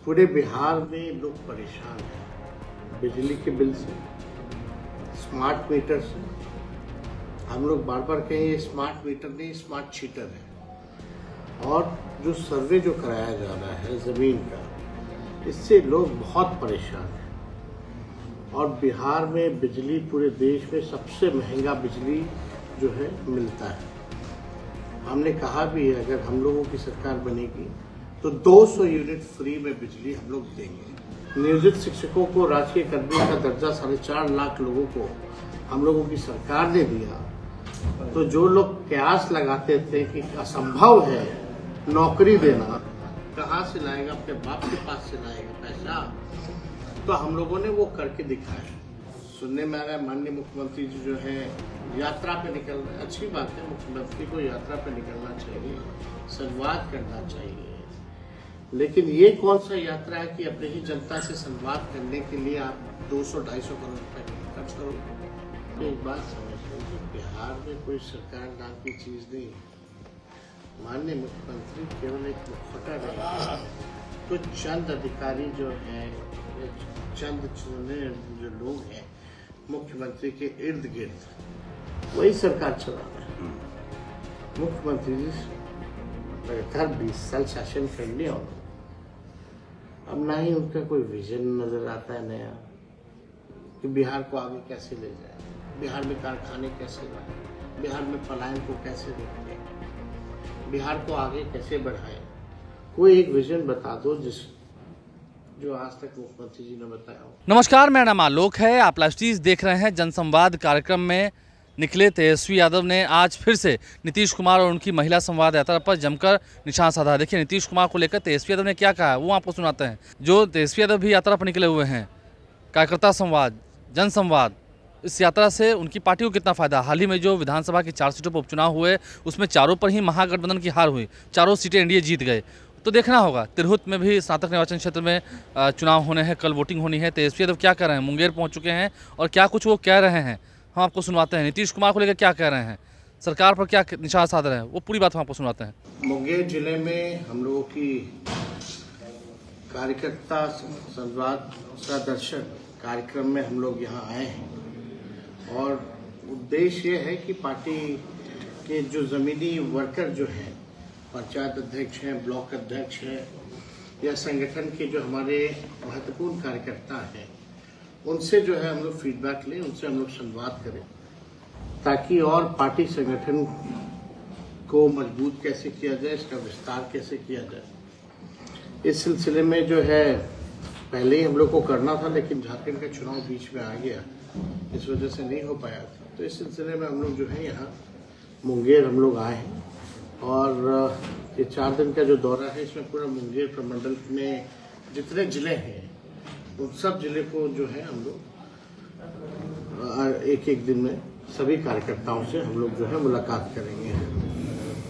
पूरे बिहार में लोग परेशान हैं बिजली के बिल से, स्मार्ट मीटर से। हम लोग बार बार कहें ये स्मार्ट मीटर नहीं, स्मार्ट शीटर है। और जो सर्वे जो कराया जा रहा है ज़मीन का, इससे लोग बहुत परेशान हैं। और बिहार में बिजली पूरे देश में सबसे महंगा बिजली जो है मिलता है। हमने कहा भी है अगर हम लोगों की सरकार बनेगी तो 200 यूनिट फ्री में बिजली हम लोग देंगे। नियोजित शिक्षकों को राजकीय कर्मी का दर्जा 4.5 लाख लोगों को हम लोगों की सरकार ने दिया। तो जो लोग कयास लगाते थे कि असंभव है नौकरी देना, कहाँ से लाएगा, अपने बाप के पास से लाएगा पैसा, तो हम लोगों ने वो करके दिखाया। सुनने में आ रहा है माननीय मुख्यमंत्री जी जो है यात्रा पे निकल रहे हैं। अच्छी बात है, मुख्यमंत्री को यात्रा पे निकलना चाहिए, संवाद करना चाहिए। लेकिन ये कौन सा यात्रा है कि अपनी ही जनता से संवाद करने के लिए आप 200-250 करोड़ रुपए खर्च करो। एक बात समझ लीजिए, बिहार में कोई सरकार नाम की चीज नहीं है। माननीय मुख्यमंत्री केवल एक मुखौटा नहीं, तो चंद अधिकारी जो हैं, चंद चुने जो लोग हैं मुख्यमंत्री के इर्द गिर्द, वही सरकार चला रहे हैं। मुख्यमंत्री जी लगातार 20 साल शासन कर लिया, अब ना ही उनका कोई विजन नजर आता है नया कि बिहार को आगे कैसे ले जाए, बिहार में कारखाने कैसे लाए, बिहार में पलायन को कैसे रोके, बिहार को आगे कैसे बढ़ाए। कोई एक विजन बता दो जो आज तक मुख्यमंत्री जी ने बताया हो। नमस्कार, मेरा नाम आलोक है। आप लाइव टीवी देख रहे हैं। जनसंवाद कार्यक्रम में निकले तेजस्वी यादव ने आज फिर से नीतीश कुमार और उनकी महिला संवाद यात्रा पर जमकर निशान साधा। देखिए नीतीश कुमार को लेकर तेजस्वी यादव ने क्या कहा है, वो आपको सुनाते हैं। जो तेजस्वी यादव भी यात्रा पर निकले हुए हैं, कार्यकर्ता संवाद, जनसंवाद, इस यात्रा से उनकी पार्टी को कितना फायदा। हाल ही में जो विधानसभा की 4 सीटों पर उपचुनाव हुए, उसमें चारों पर ही महागठबंधन की हार हुई, चारों सीटें एनडीए जीत गए। तो देखना होगा तिरहुत में भी स्नातक निर्वाचन क्षेत्र में चुनाव होने हैं, कल वोटिंग होनी है। तेजस्वी यादव क्या कर रहे हैं, मुंगेर पहुंच चुके हैं और क्या कुछ वो कह रहे हैं हम आपको सुनवाते हैं। नीतीश कुमार को लेकर क्या कह रहे हैं, सरकार पर क्या निशाना साध रहे हैं, वो पूरी बात हम आपको सुनाते हैं। मुंगेर जिले में हम लोगों की कार्यकर्ता संवाद दर्शन कार्यक्रम में हम लोग यहाँ आए हैं और उद्देश्य ये है कि पार्टी के जो जमीनी वर्कर जो हैं, पंचायत अध्यक्ष हैं, ब्लॉक अध्यक्ष हैं, या संगठन के जो हमारे महत्वपूर्ण कार्यकर्ता हैं, उनसे जो है हम लोग फीडबैक लें, उनसे हम लोग संवाद करें, ताकि और पार्टी संगठन को मजबूत कैसे किया जाए, इसका विस्तार कैसे किया जाए। इस सिलसिले में जो है पहले ही हम लोग को करना था, लेकिन झारखंड का चुनाव बीच में आ गया, इस वजह से नहीं हो पाया था। तो इस सिलसिले में हम लोग जो है यहाँ मुंगेर हम लोग आए हैं और ये 4 दिन का जो दौरा है, इसमें पूरा मुंगेर प्रमंडल में जितने जिले हैं उन सब जिले को जो है हम लोग एक दिन में सभी कार्यकर्ताओं से हम लोग जो है मुलाकात करेंगे।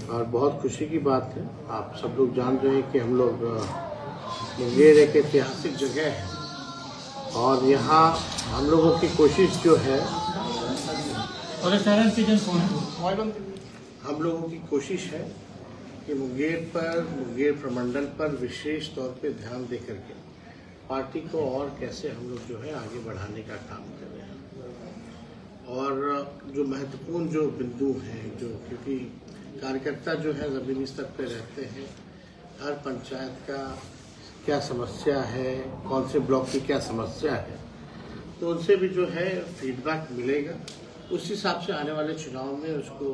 और बहुत खुशी की बात है, आप सब लोग जान रहे हैं कि हम लोग मुंगेर एक ऐतिहासिक जगह है और यहाँ हम लोगों की कोशिश जो है, हम लोगों की कोशिश है कि मुंगेर प्रमंडल पर विशेष तौर पे ध्यान दे करके पार्टी को और कैसे हम लोग जो है आगे बढ़ाने का काम कर रहे हैं। और जो महत्वपूर्ण जो बिंदु हैं, जो क्योंकि कार्यकर्ता जो है जमीनी स्तर पे रहते हैं, हर पंचायत का क्या समस्या है, कौन से ब्लॉक की क्या समस्या है, तो उनसे भी जो है फीडबैक मिलेगा। उस हिसाब से आने वाले चुनाव में उसको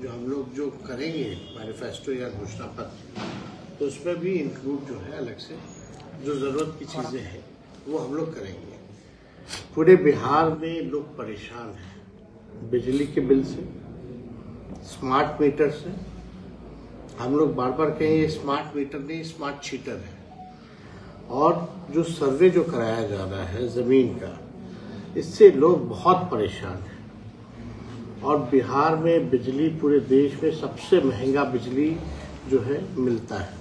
जो हम लोग जो करेंगे मैनिफेस्टो या घोषणा पत्र, तो उसमें भी इंक्लूड जो है अलग से जो जरूरत की चीजें हैं वो हम लोग करेंगे। पूरे बिहार में लोग परेशान हैं बिजली के बिल से, स्मार्ट मीटर से। हम लोग बार बार कहें ये स्मार्ट मीटर नहीं, स्मार्ट शीटर है। और जो सर्वे जो कराया जा रहा है जमीन का, इससे लोग बहुत परेशान हैं। और बिहार में बिजली पूरे देश में सबसे महंगा बिजली जो है मिलता है।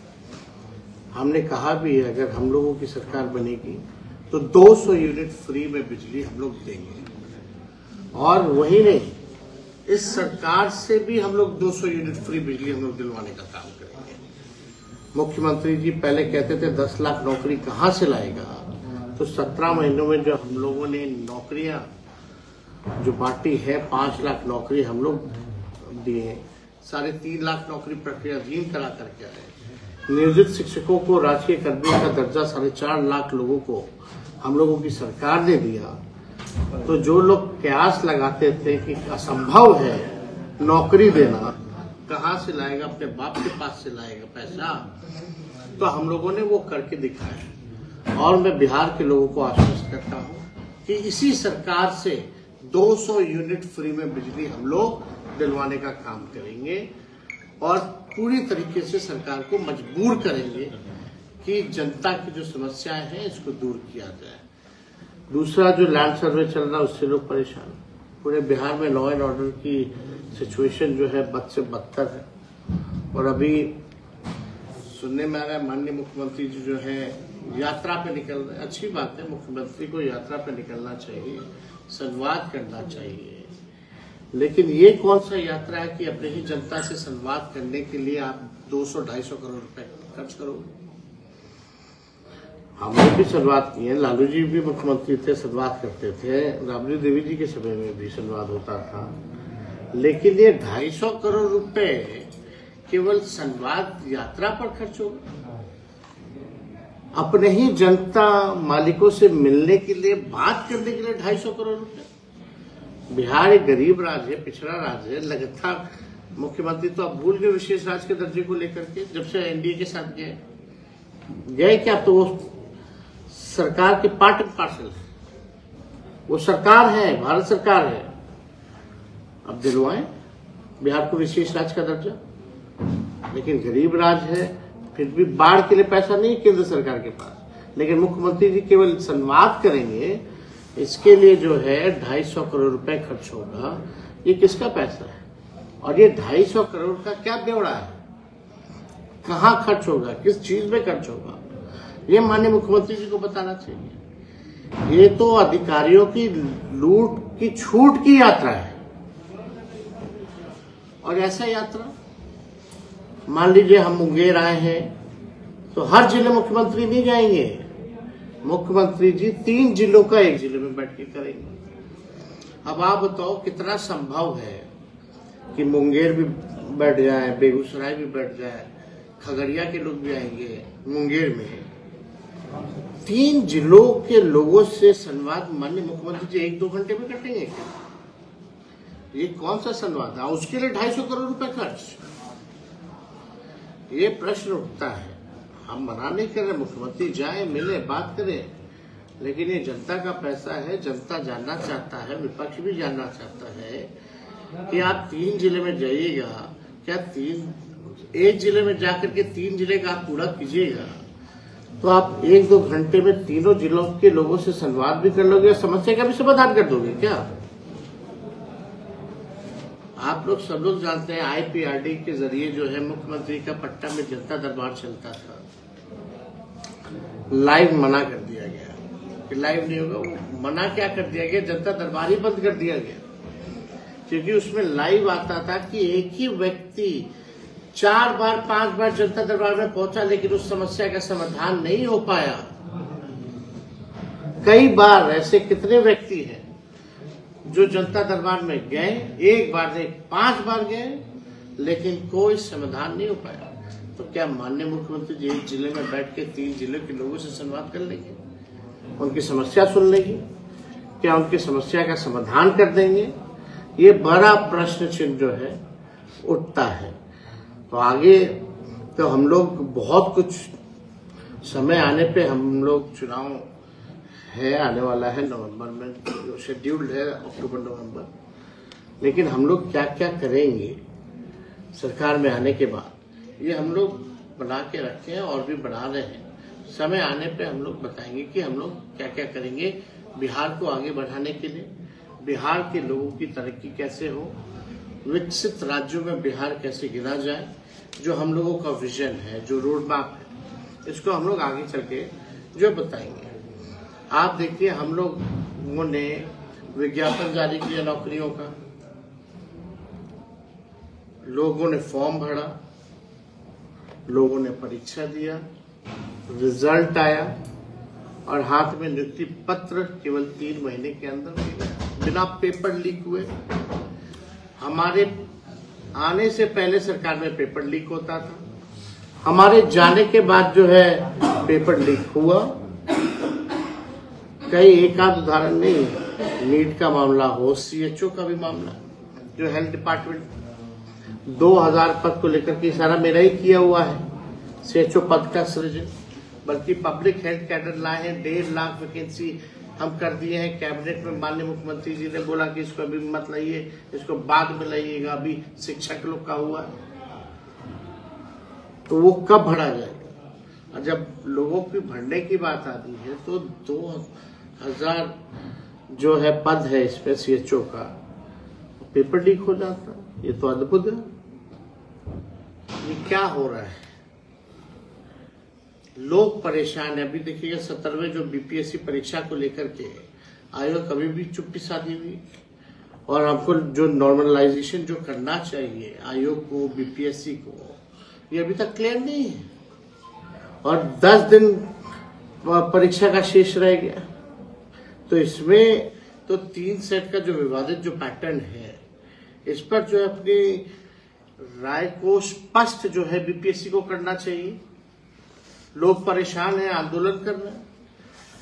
हमने कहा भी है अगर हम लोगों की सरकार बनेगी तो 200 यूनिट फ्री में बिजली हम लोग देंगे। और वही नहीं, इस सरकार से भी हम लोग 200 यूनिट फ्री बिजली हम लोग दिलवाने का काम करेंगे। मुख्यमंत्री जी पहले कहते थे 10 लाख नौकरी कहाँ से लाएगा, तो 17 महीनों में जो हम लोगों ने नौकरियां जो बांटी है, 5 लाख नौकरी हम लोग दिए, 3.5 लाख नौकरी प्रक्रियाधीन करा करके आए। नियोजित शिक्षकों को राजकीय कर्मियों का दर्जा 4.5 लाख लोगों को हम लोगों की सरकार ने दिया। तो जो लोग कयास लगाते थे कि असंभव है नौकरी देना, कहाँ से लाएगा, अपने बाप के पास से लाएगा पैसा, तो हम लोगों ने वो करके दिखाया। और मैं बिहार के लोगों को आश्वस्त करता हूँ कि इसी सरकार से 200 यूनिट फ्री में बिजली हम लोग दिलवाने का काम करेंगे और पूरी तरीके से सरकार को मजबूर करेंगे कि जनता की जो समस्याएं हैं इसको दूर किया जाए। दूसरा, जो लैंड सर्वे चल रहा है उससे लोग परेशान। पूरे बिहार में लॉ एंड ऑर्डर की सिचुएशन जो है बद से बदतर है। और अभी सुनने में आ रहा है माननीय मुख्यमंत्री जी जो है यात्रा पे निकल रहे हैं। अच्छी बात है, मुख्यमंत्री को यात्रा पे निकलना चाहिए, संवाद करना चाहिए, लेकिन ये कौन सा यात्रा है कि अपनी ही जनता से संवाद करने के लिए आप 200-250 करोड़ रुपए खर्च करोगे। हमने भी संवाद किए, लालू जी भी मुख्यमंत्री थे, संवाद करते थे, राबड़ी देवी जी के समय में भी संवाद होता था, लेकिन ये 250 करोड़ रुपए केवल संवाद यात्रा पर खर्च होगा। अपने ही जनता मालिकों से मिलने के लिए, बात करने के लिए 250 करोड़ रुपए। बिहार एक गरीब राज्य है, पिछड़ा राज्य है। लगातार मुख्यमंत्री तो अब भूल गए विशेष राज्य के दर्जे को लेकर के, जब से एनडीए के साथ गए क्या, तो वो सरकार के पार्ट एंड पार्सल है, वो सरकार है, भारत सरकार है। अब दिलवाएं बिहार को विशेष राज्य का दर्जा, लेकिन गरीब राज्य है, फिर भी बाढ़ के लिए पैसा नहीं केंद्र सरकार के पास, लेकिन मुख्यमंत्री जी केवल संवाद करेंगे, इसके लिए जो है 250 करोड़ रुपए खर्च होगा। ये किसका पैसा है और ये 250 करोड़ का क्या ब्यौरा है, कहाँ खर्च होगा, किस चीज में खर्च होगा, ये माननीय मुख्यमंत्री जी को बताना चाहिए। ये तो अधिकारियों की लूट की छूट की यात्रा है। और ऐसा यात्रा, मान लीजिए हम मुंगेर आए हैं तो हर जिले मुख्यमंत्री नहीं जाएंगे, मुख्यमंत्री जी 3 जिलों का एक जिले में बैठ के करेंगे। अब आप बताओ कितना संभव है कि मुंगेर भी बैठ जाए, बेगूसराय भी बैठ जाए, खगड़िया के लोग भी आएंगे मुंगेर में। 3 जिलों के लोगों से संवाद माननीय मुख्यमंत्री जी 1-2 घंटे में कटेंगे क्या? ये कौन सा संवाद है? उसके लिए 250 करोड़ रुपए खर्च। ये प्रश्न उठता है। हम मना नहीं कर रहे, मुख्यमंत्री जाए, मिले, बात करें, लेकिन ये जनता का पैसा है, जनता जानना चाहता है, विपक्ष भी जानना चाहता है कि आप 3 जिले में जाइएगा, क्या एक जिले में जाकर के 3 जिले का आप पूरा कीजिएगा, तो आप 1-2 घंटे में तीनों जिलों के लोगों से संवाद भी कर लोगे, समस्या का भी समाधान कर दोगे क्या? आप लोग सब लोग जानते हैं IPRD के जरिए जो है मुख्यमंत्री का पट्टा में जनता दरबार चलता था, लाइव मना कर दिया गया कि लाइव नहीं होगा। वो मना क्या कर दिया गया, जनता दरबार ही बंद कर दिया गया, क्योंकि उसमें लाइव आता था कि एक ही व्यक्ति 4 बार 5 बार जनता दरबार में पहुंचा, लेकिन उस समस्या का समाधान नहीं हो पाया। कई बार ऐसे कितने व्यक्ति हैं जो जनता दरबार में गए, 1 बार नहीं 5 बार गए, लेकिन कोई समाधान नहीं हो पाया। तो क्या माननीय मुख्यमंत्री जी 1 जिले में बैठ के 3 जिले के लोगों से संवाद कर लेंगे, उनकी समस्या सुन लेंगे, क्या उनकी समस्या का समाधान कर देंगे? ये बड़ा प्रश्न चिन्ह जो है उठता है। तो आगे तो हम लोग बहुत कुछ समय आने पे हम लोग चुनाव है, आने वाला है नवंबर में, जो शेड्यूल्ड है अक्टूबर-नवंबर, लेकिन हम लोग क्या क्या करेंगे सरकार में आने के बाद, ये हम लोग बना के रखे हैं और भी बना रहे हैं। समय आने पे हम लोग बताएंगे कि हम लोग क्या क्या करेंगे बिहार को आगे बढ़ाने के लिए, बिहार के लोगों की तरक्की कैसे हो, विकसित राज्यों में बिहार कैसे गिना जाए। जो हम लोगों का विजन है, जो रोड मैप है, इसको हम लोग आगे चल के जो बताएंगे। आप देखिए, हम लोगों ने विज्ञापन जारी किया नौकरियों का, लोगों ने फॉर्म भरा, लोगों ने परीक्षा दिया, रिजल्ट आया और हाथ में नियुक्ति पत्र केवल 3 महीने के अंदर मिला, बिना पेपर लीक हुए। हमारे आने से पहले सरकार में पेपर लीक होता था, हमारे जाने के बाद जो है पेपर लीक हुआ। कई एक आध उदाहरण नहीं, नीट का मामला हो, CHO का भी मामला, जो हेल्थ डिपार्टमेंट 2000 पद को लेकर के सारा मेरा ही किया हुआ है, CHO पद का सृजन, बल्कि पब्लिक हेल्थ कैडर लाए हैं। 1.5 लाख वैकेंसी हम कर दिए हैं। कैबिनेट में माननीय मुख्यमंत्री जी ने बोला कि इसको अभी मत लाइए, इसको बाद में लाइएगा, अभी शिक्षक लोग का हुआ है, तो वो कब भरा जाएगा? और जब लोगों की भरने की बात आती है तो 2000 जो है पद है इसमें CHO का, पेपर लीक हो जाता, ये तो अद्भुत है। ये क्या हो रहा है? लोग परेशान है। अभी देखिएगा 17वें जो BPSC परीक्षा को लेकर के आयोग कभी भी चुप्पी साधी हुई, और हमको जो नॉर्मलाइजेशन जो करना चाहिए आयोग को, BPSC को, ये अभी तक क्लियर नहीं है। और 10 दिन परीक्षा का शेष रह गया, तो इसमें तो 3 सेट का जो विवादित जो पैटर्न है, इस पर जो है अपनी राय को स्पष्ट जो है BPSC को करना चाहिए। लोग परेशान हैं, आंदोलन कर रहे हैं।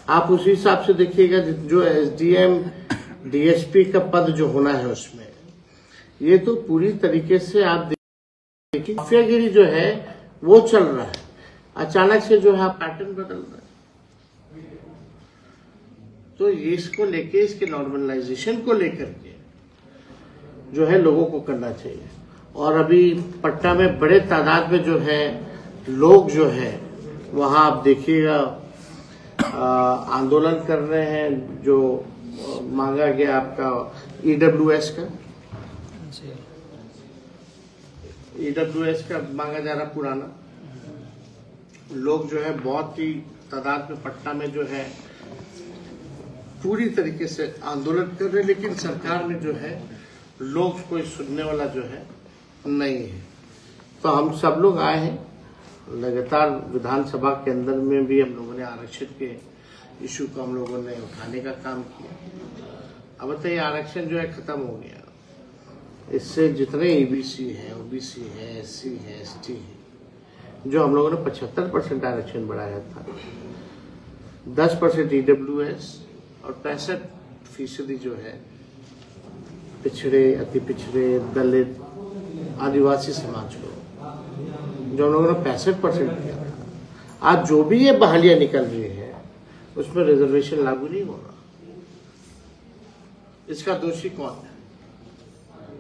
आप उसी हिसाब से देखिएगा जो SDM DSP का पद जो होना है उसमें, ये तो पूरी तरीके से आप देखिए माफियागिरी जो है वो चल रहा है। अचानक से जो है पैटर्न बदल रहा है, तो इसको लेके, इसके नॉर्मलाइजेशन को लेकर के जो है लोगों को करना चाहिए। और अभी पटना में बड़े तादाद में जो है लोग जो है वहां आप देखिएगा आंदोलन कर रहे हैं, जो मांगा गया आपका EWS का मांगा जा रहा पुराना। लोग जो है बहुत ही तादाद में पटना में जो है पूरी तरीके से आंदोलन कर रहे हैं, लेकिन सरकार में जो है लोग कोई सुनने वाला जो है नहीं है। तो हम सब लोग आए हैं लगातार। विधानसभा के अंदर में भी हम लोगों ने आरक्षण के इशू को हम लोगों ने उठाने का काम किया। अब बताइए, आरक्षण जो है खत्म हो गया, इससे जितने EBC है, OBC है, SC है, ST है, जो हम लोगों ने 75% आरक्षण बढ़ाया था, 10% EWS और 65% जो है पिछड़े, अति पिछड़े, दलित, आदिवासी समाज को, जो हम लोगों ने 65% किया था। आज जो भी ये बहालियां निकल रही है उसमें रिजर्वेशन लागू नहीं हो रहा। इसका दोषी कौन है?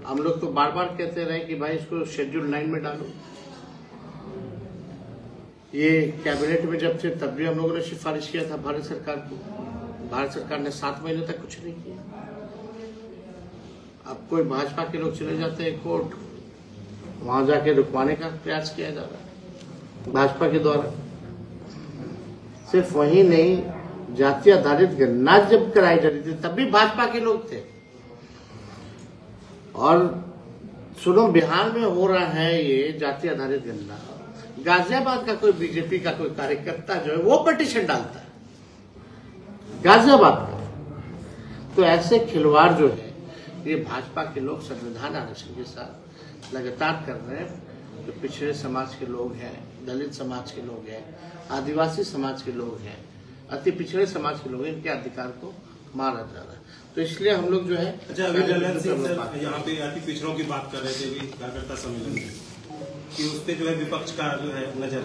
हम लोग तो बार बार कहते रहे कि भाई इसको शेड्यूल 9 में डालो। ये कैबिनेट में जब थे तब भी हम लोगों ने सिफारिश किया था भारत सरकार को। भारत सरकार ने 7 महीने तक कुछ नहीं किया। अब कोई भाजपा के लोग चले जाते हैं कोर्ट, वहां जाके रुकवाने का प्रयास किया जा रहा है भाजपा के द्वारा। सिर्फ वही नहीं, जाति आधारित गणना जब कराई जा रही थी तब भी भाजपा के लोग थे। और सुनो, बिहार में हो रहा है ये जाति आधारित गणना, गाजियाबाद का कोई बीजेपी का कोई कार्यकर्ता जो है वो पिटीशन डालता है गाजियाबाद का। तो ऐसे खिलवाड़ जो है ये भाजपा के लोग संविधान आरक्षण के साथ लगातार कर रहे हैं। जो पिछड़े समाज के लोग हैं, दलित समाज के लोग हैं, आदिवासी समाज के लोग हैं, अति पिछड़े समाज के लोग हैं, इनके अधिकार को मारा जा रहा है। तो इसलिए हम लोग जो है, अच्छा, अभी ललन सिंह सर यहाँ पे अति पिछड़ों की बात कर रहे थे अभी कार्यकर्ता सम्मेलन में, कि उस पे जो है विपक्ष का जो है नजर,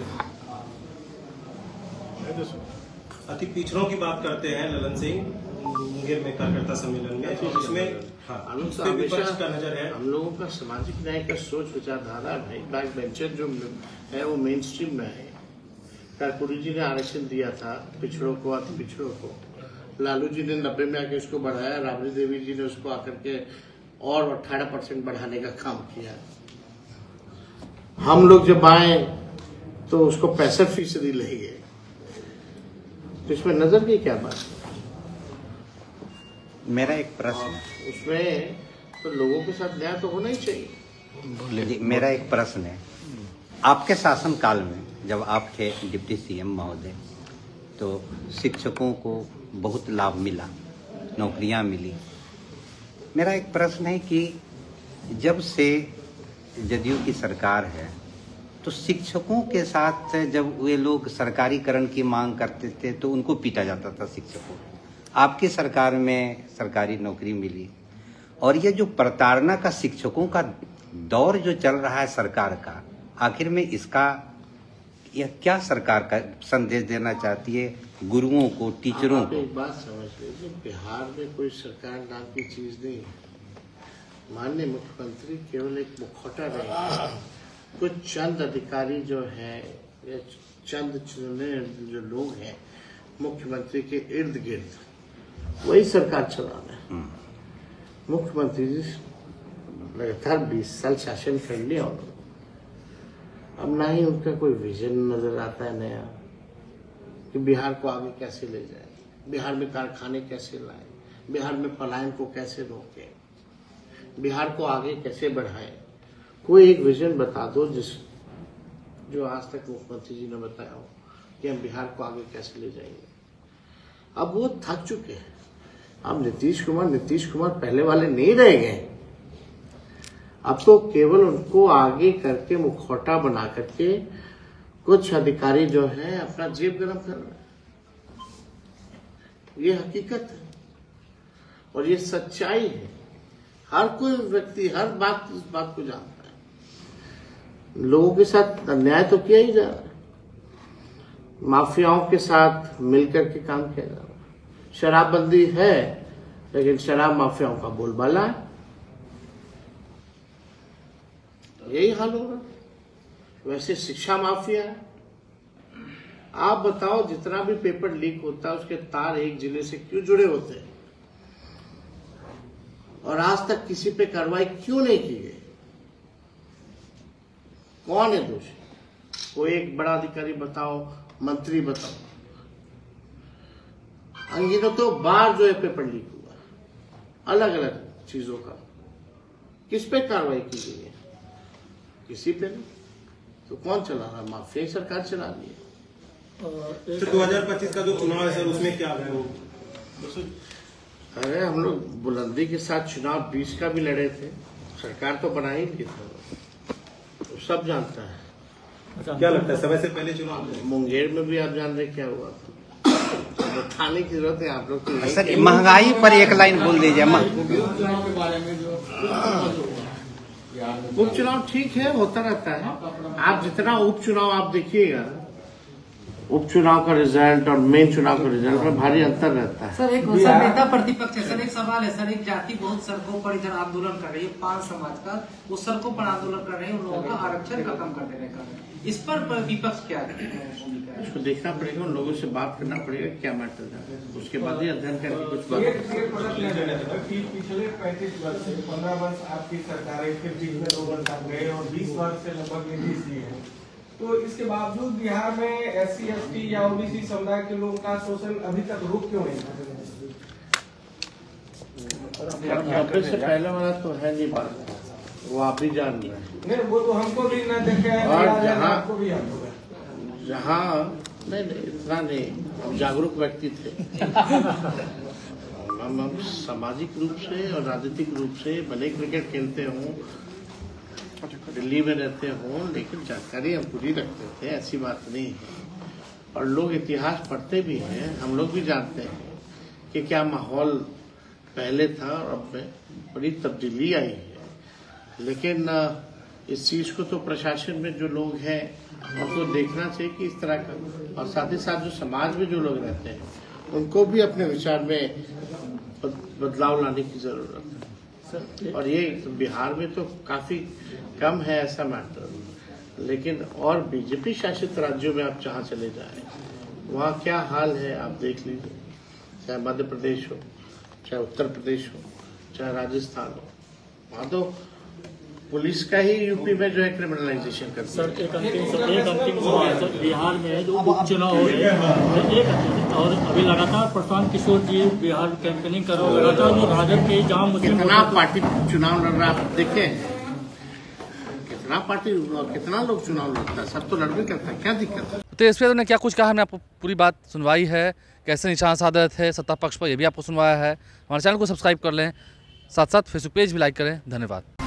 अति पिछड़ों की बात करते हैं ललन सिंह मुंगेर में कार्यकर्ता सम्मेलन में, उसमें विपक्ष का नजर है। हम लोगों का सामाजिक न्याय का सोच विचारधारा है भाई। बैक बेंचर जो है वो मेन स्ट्रीम में है। कर्पूरी जी ने आरक्षण दिया था पिछड़ों को, अति पिछड़ों को। लालू जी ने 90 में आके उसको बढ़ाया, राबड़ी देवी जी ने उसको आकर के और 18% बढ़ाने का काम किया। हम लोग जब आए तो उसको 65% ले गए। तो इसमें नजर की क्या बात? मेरा एक प्रश्न, उसमें तो लोगों के साथ न्याय तो होना ही चाहिए। मेरा एक प्रश्न है आपके शासनकाल में जब आप थे डिप्टी सीएम महोदय, तो शिक्षकों को बहुत लाभ मिला, नौकरियां मिली। मेरा एक प्रश्न है कि जब से जदयू की सरकार है, तो शिक्षकों के साथ जब वे लोग सरकारीकरण की मांग करते थे तो उनको पीटा जाता था शिक्षकों। आपकी सरकार में सरकारी नौकरी मिली, और ये जो प्रताड़ना का शिक्षकों का दौर जो चल रहा है सरकार का, आखिर में इसका यह क्या सरकार का संदेश देना चाहती है गुरुओं को, टीचरों को? एक बात समझ लीजिए, बिहार में कोई सरकार नाम की चीज नहीं है। माननीय मुख्यमंत्री केवल एक मुखौटा नहीं, कुछ चंद अधिकारी जो है या चंद चुने जो लोग हैं मुख्यमंत्री के इर्द गिर्द, वही सरकार चला रहे हैं। मुख्यमंत्री जी लगातार 20 साल शासन कर लिया उन्होंने, अब ना ही उनका कोई विजन नजर आता है नया कि बिहार को आगे कैसे ले जाए, बिहार में कारखाने कैसे लाए, बिहार में पलायन को कैसे रोके, बिहार को आगे कैसे बढ़ाए। कोई एक विजन बता दो जो आज तक मुख्यमंत्री जी ने बताया हो कि हम बिहार को आगे कैसे ले जाएंगे। अब वो थक चुके हैं। अब नीतीश कुमार पहले वाले नहीं रह गए। अब तो केवल उनको आगे करके मुखौटा बना करके कुछ अधिकारी जो है अपना जेब गरम कर रहे हैं। ये हकीकत है और ये सच्चाई है। हर कोई व्यक्ति हर बात इस बात को जानता है। लोगों के साथ अन्याय तो किया ही जा रहा है, माफियाओं के साथ मिलकर के काम किया जा रहा है। शराबबंदी है लेकिन शराब माफियाओं का बोलबाला है। यही हाल हो रहा है। वैसे शिक्षा माफिया है। आप बताओ, जितना भी पेपर लीक होता है उसके तार एक जिले से क्यों जुड़े होते हैं और आज तक किसी पे कार्रवाई क्यों नहीं की गई? कौन है दोषी? कोई एक बड़ा अधिकारी बताओ, मंत्री बताओ। अनगिनतों बार जो है पेपर लीक हुआ अलग अलग चीजों का, किस पे कार्रवाई की गई है? किसी पे नहीं। तो कौन चला रहा? माफिया सरकार चला रही है। तो 2025 का जो चुनाव है सर, उसमें क्या है? अरे हम लोग बुलंदी के साथ चुनाव 20 का भी लड़े थे, सरकार तो बना ही थी, तो सब जानता है। क्या लगता है समय से पहले चुनाव? मुंगेर में भी आप जान रहे क्या हुआ था। तो थाने की जरूरत है आप लोग को। सर, महंगाई पर एक लाइन बोल दीजिए। उपचुनाव ठीक है, होता रहता है। आप जितना उपचुनाव आप देखिएगा, उपचुनाव का रिजल्ट और मेन चुनाव का रिजल्ट में भारी अंतर रहता है। सर, एक नेता प्रतिपक्ष है सर, एक सवाल है सर। एक जाति बहुत सड़कों पर इधर आंदोलन कर रही है, 5 समाज का, वो सड़कों पर आंदोलन कर रहे हैं, उन लोगों का आरक्षण खत्म कर देने का। इस पर विपक्ष क्या भूमिका है? इसको देखना पड़ेगा, उन लोगों से बात करना पड़ेगा क्या मैटर है, उसके बाद ही अध्ययन करके कुछ बात। पिछले 35 वर्ष से 15 वर्ष आपकी सरकारें, फिर बीच में 2 वर्ष आप गए और 20 वर्ष से लगभग नीतीश जी है, तो इसके बावजूद बिहार में SC ST या OBC समुदाय के लोगों का शोषण अभी तक रुक क्यों नहीं? से पहले वाला तो है नहीं बात, वो आप भी जान रहे हैं। नहीं, वो तो हमको भी न देखे और आपको भी जहाँ नहीं इतना नहीं, हम जागरूक व्यक्ति थे। हम सामाजिक रूप से और राजनीतिक रूप से भले क्रिकेट खेलते हों, दिल्ली में रहते हों, लेकिन जानकारी हम पूरी रखते थे, ऐसी बात नहीं है। और लोग इतिहास पढ़ते भी हैं, हम लोग भी जानते हैं कि क्या माहौल पहले था और अब में बड़ी तब्दीली आई है। लेकिन इस चीज को तो प्रशासन में जो लोग हैं उनको देखना चाहिए कि इस तरह का, और साथ ही साथ जो समाज में जो लोग रहते हैं उनको भी अपने विचार में बदलाव लाने की जरूरत है। और ये बिहार में तो काफी कम है ऐसा मैटर, लेकिन और बीजेपी शासित राज्यों में आप जहाँ चले जाएं वहाँ क्या हाल है आप देख लीजिए। चाहे मध्य प्रदेश हो, चाहे उत्तर प्रदेश हो, चाहे राजस्थान हो, वहाँ तो पुलिस का ही यूपी में जो है क्रिमिनलाइजेशन करती है। सर, एक अंतिम सवाल सर, बिहार में जो उपचुनाव हो रहे हैं और अभी लगातार प्रशांत किशोर जी बिहार कैंपेनिंग कर रहे हैं, लगातार जो राजद के जहाँ मुस्लिम कितना पार्टी चुनाव लड़ रहा आप देखें, कितना पार्टी कितना लोग चुनाव लड़ता है, सब तो लड़बे करता है, क्या दिक्कत है। तेजस्वी यादव ने क्या कुछ कहा, हमने आपको पूरी बात सुनवाई है, कैसे निशान साध रहे थे सत्ता पक्ष पर, ये भी आपको सुनवाया है। हमारे चैनल को सब्सक्राइब कर लें, साथ साथ फेसबुक पेज भी लाइक करें। धन्यवाद।